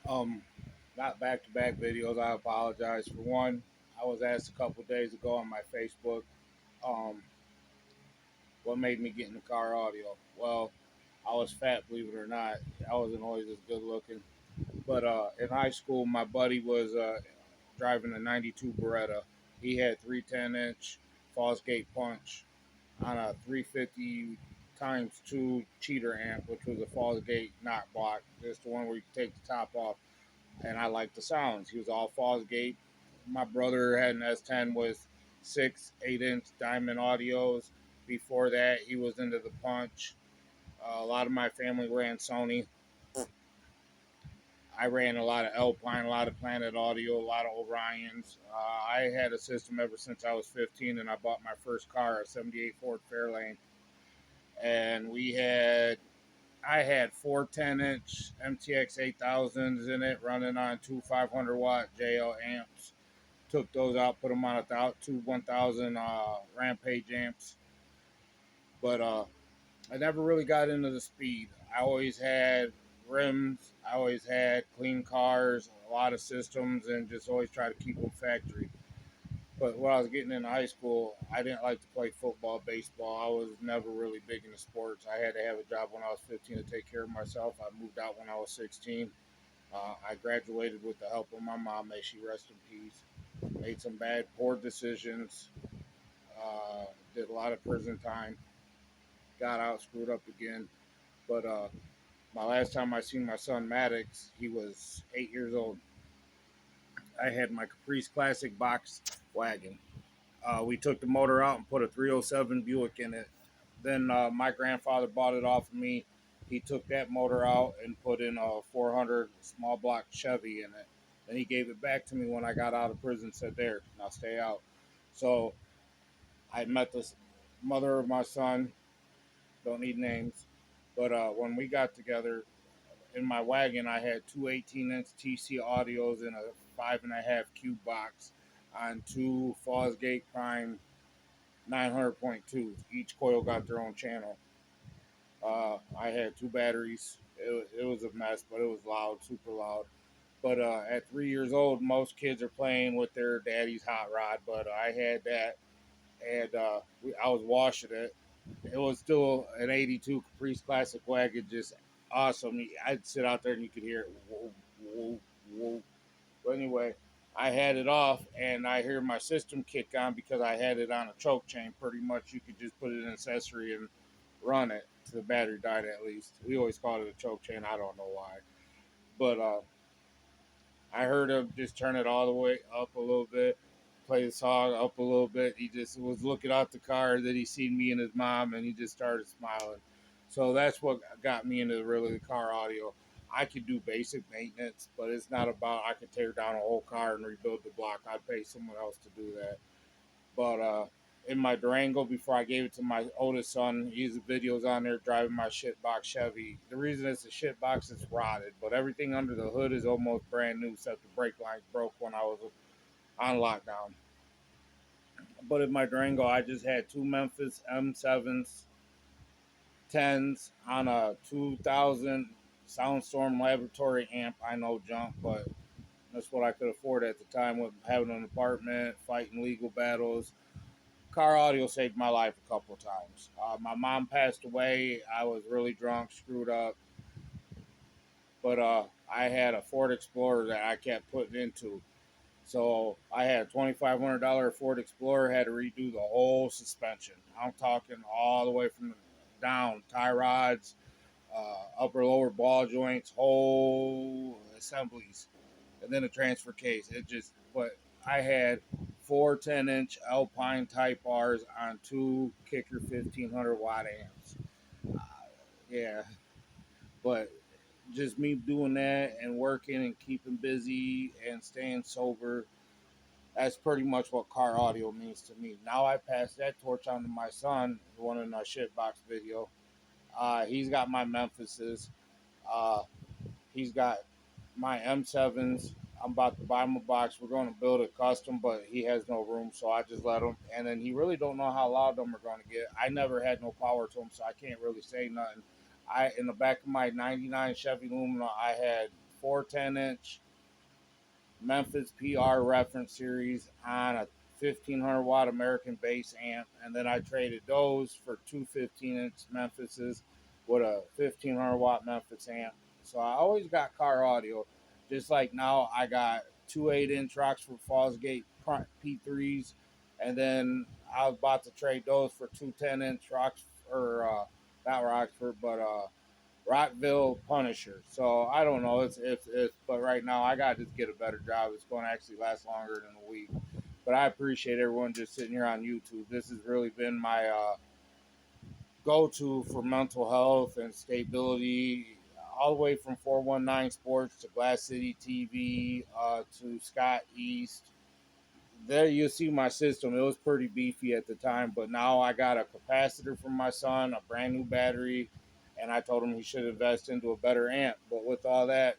Um, Not back-to-back videos. I apologize for one. I was asked a couple days ago on my Facebook, um, what made me get into car audio. Well, I was fat, believe it or not. I wasn't always as good looking. But in high school, my buddy was driving a '92 Beretta. He had 310-inch Fosgate punch on a 350 times 2 cheater amp, which was a Fosgate knock block, just the one where you take the top off. And I liked the sounds. He was all Fosgate. My brother had an S10 with 6 8-inch diamond audios. Before that, he was into the punch. A lot of my family ran Sony. I ran a lot of Alpine, a lot of Planet Audio, a lot of Orions. I had a system ever since I was 15, and I bought my first car, a '78 Ford Fairlane, and I had four 10-inch MTX 8000s in it, running on two 500-watt JL amps. Took those out, put them on two 1000 Rampage amps, but I never really got into the speed. I always had rims. I always had clean cars, a lot of systems, and just always try to keep them factory. But when I was getting into high school, I didn't like to play football, baseball. I was never really big into sports. I had to have a job when I was 15 to take care of myself. I moved out when I was 16. I graduated with the help of my mom. May she rest in peace. Made some poor decisions. Did a lot of prison time. Got out, screwed up again. But my last time I seen my son Maddox, he was 8 years old. I had my Caprice Classic box wagon. We took the motor out and put a 307 Buick in it. Then my grandfather bought it off of me. He took that motor out and put in a 400 small block Chevy in it. Then he gave it back to me when I got out of prison. Said, "There, now stay out." So I met this mother of my son. Don't need names, but when we got together, in my wagon, I had two 18-inch TC audios in a 5.5 cube box on two Fosgate Prime 900.2. Each coil got their own channel. I had two batteries. It was a mess, but it was loud, super loud. But at 3 years old, most kids are playing with their daddy's hot rod. But I had that, and I was washing it. It was still an '82 Caprice Classic wagon, just awesome. I'd sit out there and you could hear it. Whoa, whoa, whoa. But anyway, I had it off, and I hear my system kick on because I had it on a choke chain. Pretty much, you could just put it in an accessory and run it till the battery died. At least we always called it a choke chain. I don't know why, but I heard him just turn it all the way up a little bit, play the song up a little bit. He just was looking out the car that he seen me and his mom, and he just started smiling. So that's what got me into really the car audio. I could do basic maintenance, but it's not about I could tear down a whole car and rebuild the block. I'd pay someone else to do that. But in my Durango, before I gave it to my oldest son, he's videos on there driving my shitbox Chevy. The reason it's a shitbox is rotted, but everything under the hood is almost brand new, except the brake lines broke when I was on lockdown. But in my Durango, I just had two Memphis M7s, 10s on a 2000 Soundstorm Laboratory amp. I know junk, but that's what I could afford at the time with having an apartment, fighting legal battles. Car audio saved my life a couple of times. My mom passed away. I was really drunk, screwed up, but I had a Ford Explorer that I kept putting into. So I had a $2,500 Ford Explorer. Had to redo the whole suspension. I'm talking all the way from down tie rods, upper lower ball joints, whole assemblies, and then a transfer case. But I had four 10-inch Alpine Type R's on two Kicker 1500-watt amps. Yeah, but just me doing that and working and keeping busy and staying sober. That's pretty much what car audio means to me. Now I pass that torch on to my son, the one in our shitbox video. He's got my Memphises. Uh, he's got my M7s. I'm about to buy him a box. We're going to build a custom, but he has no room, so I just let him. And then he really don't know how loud them are going to get. I never had no power to them, so I can't really say nothing. In the back of my '99 Chevy Lumina, I had four 10-inch Memphis PR reference series on a 1500 watt American bass amp, and then I traded those for two 15-inch Memphises with a 1500 watt Memphis amp. So I always got car audio. Just like now, I got two 8-inch Rockford Fallsgate P3s, and then I was about to trade those for two 10-inch Rocks or not Rockford, but Rockville Punisher. So I don't know. It's but right now I got to just get a better job. It's going to actually last longer than a week. But I appreciate everyone just sitting here on YouTube. This has really been my go-to for mental health and stability, all the way from 419 Sports to Glass City TV to Scott East. There you see my system. It was pretty beefy at the time, but now I got a capacitor from my son, a brand new battery, and I told him he should invest into a better amp. But with all that,